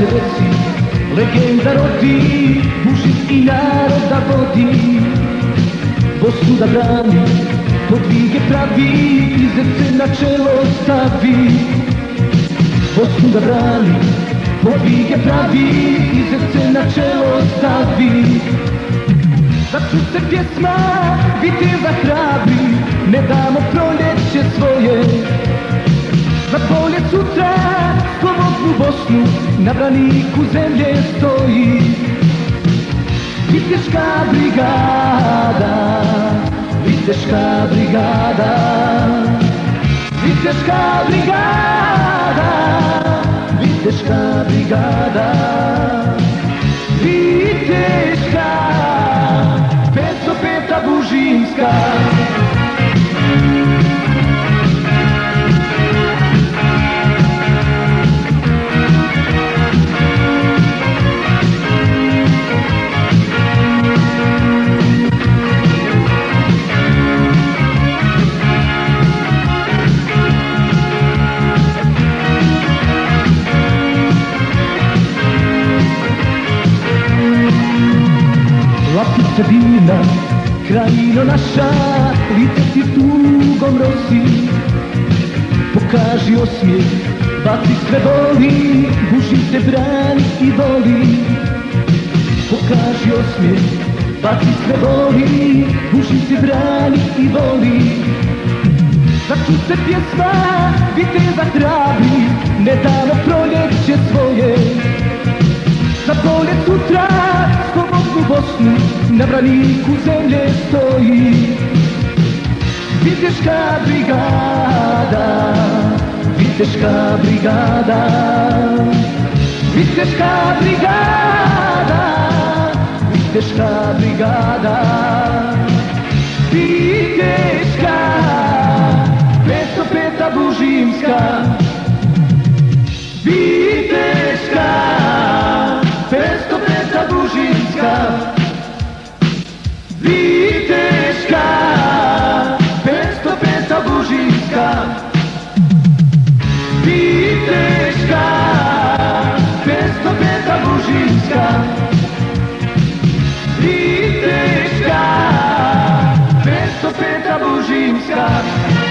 себе си легенда роди, Бужински народ да води, Босну да брани, подвиге прави и зрце на чело стави. Босну да брани, подвиге прави и зрце на чело стави. За чуте пjesma, viteza hrabri, ne damo proljeće svoje. Za bolje sutra, slobodnu Bosnu, na braniku zemlje stoji. Viteška brigada, Viteška brigada, Viteška brigada, Viteška brigada, Viteška, 505. Bužinska. Lapice vina, krajino naša, lice ti tugom rosi. Pokaži osmijeh, baci sve boli, Bužin te brani i voli. Pokaži osmijeh, baci sve boli, Bužin te brani i voli. Začu se pjesma, viteza hrabri, ne damo proljeće svoje. Za bolje sutra, slobodnu Bosnu, na braniku zemlje stoji. Viteška brigada, Viteška brigada, Viteška brigada, Viteška brigada, Viteška, 505. Bužinska. Viteška, 505. Bužinska. Viteška, 505. Bužinska. Viteška, 505. Bužinska. Viteška, 505. Bužinska.